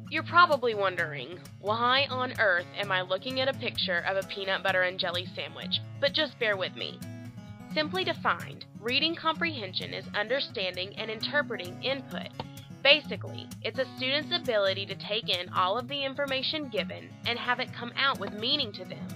You're probably wondering, why on earth am I looking at a picture of a peanut butter and jelly sandwich? But just bear with me. Simply defined, reading comprehension is understanding and interpreting input. Basically, it's a student's ability to take in all of the information given and have it come out with meaning to them.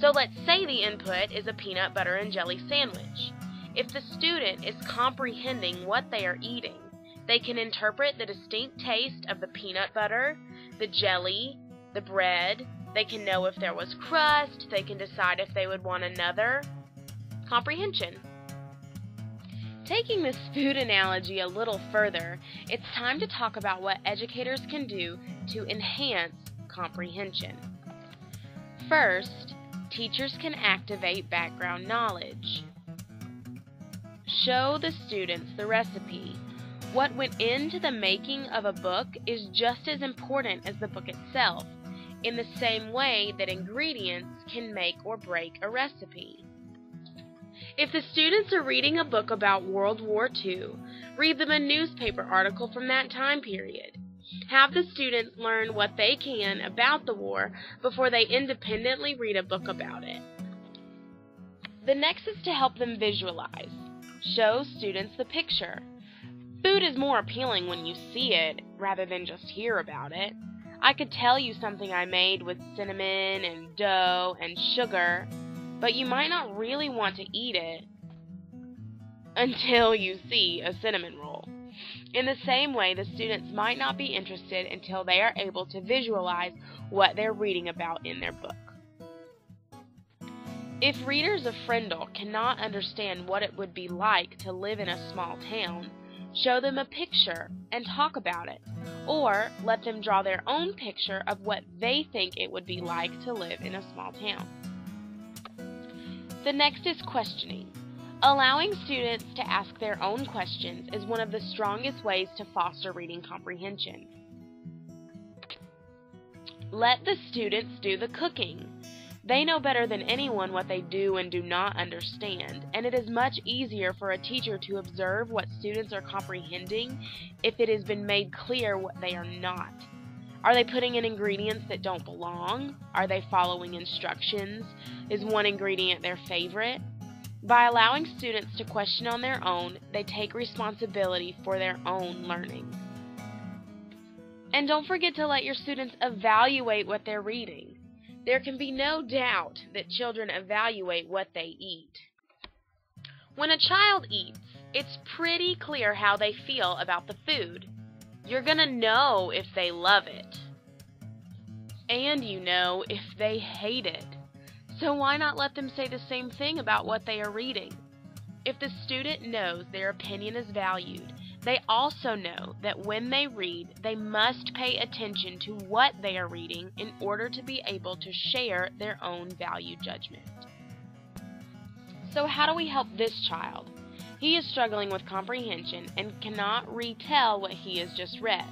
So let's say the input is a peanut butter and jelly sandwich. If the student is comprehending what they are eating, they can interpret the distinct taste of the peanut butter, the jelly, the bread. They can know if there was crust. They can decide if they would want another. Comprehension. Taking this food analogy a little further, it's time to talk about what educators can do to enhance comprehension. First, teachers can activate background knowledge. Show the students the recipe. What went into the making of a book is just as important as the book itself, in the same way that ingredients can make or break a recipe. If the students are reading a book about World War II, read them a newspaper article from that time period. Have the students learn what they can about the war before they independently read a book about it. The next is to help them visualize. Show students the picture. Food is more appealing when you see it rather than just hear about it. I could tell you something I made with cinnamon and dough and sugar, but you might not really want to eat it until you see a cinnamon roll. In the same way, the students might not be interested until they are able to visualize what they're reading about in their book. If readers of Frindle cannot understand what it would be like to live in a small town, show them a picture and talk about it, or let them draw their own picture of what they think it would be like to live in a small town. The next is questioning. Allowing students to ask their own questions is one of the strongest ways to foster reading comprehension. Let the students do the cooking. They know better than anyone what they do and do not understand, and it is much easier for a teacher to observe what students are comprehending if it has been made clear what they are not. Are they putting in ingredients that don't belong? Are they following instructions? Is one ingredient their favorite? By allowing students to question on their own, they take responsibility for their own learning. And don't forget to let your students evaluate what they're reading. There can be no doubt that children evaluate what they eat. When a child eats, it's pretty clear how they feel about the food. You're gonna know if they love it. And you know if they hate it. So why not let them say the same thing about what they are reading? If the student knows their opinion is valued, they also know that when they read, they must pay attention to what they are reading in order to be able to share their own value judgment. So how do we help this child? He is struggling with comprehension and cannot retell what he has just read.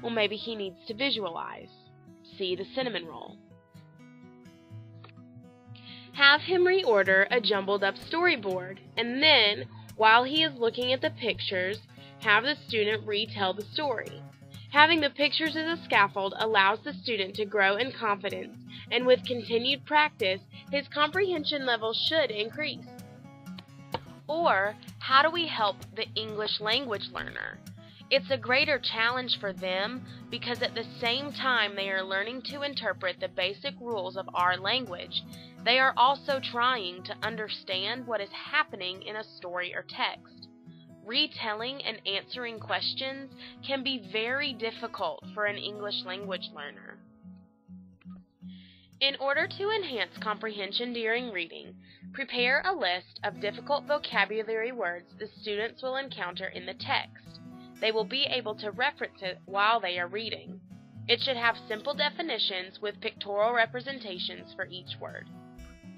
Well, maybe he needs to visualize. See the cinnamon roll. Have him reorder a jumbled up storyboard, and then, while he is looking at the pictures, have the student retell the story. Having the pictures as a scaffold allows the student to grow in confidence, and with continued practice, his comprehension level should increase. Or, how do we help the English language learner? It's a greater challenge for them because at the same time they are learning to interpret the basic rules of our language, they are also trying to understand what is happening in a story or text. Retelling and answering questions can be very difficult for an English language learner. In order to enhance comprehension during reading, prepare a list of difficult vocabulary words the students will encounter in the text. They will be able to reference it while they are reading. It should have simple definitions with pictorial representations for each word.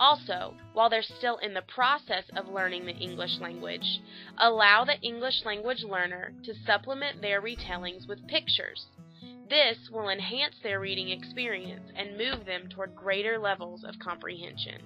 Also, while they're still in the process of learning the English language, allow the English language learner to supplement their retellings with pictures. This will enhance their reading experience and move them toward greater levels of comprehension.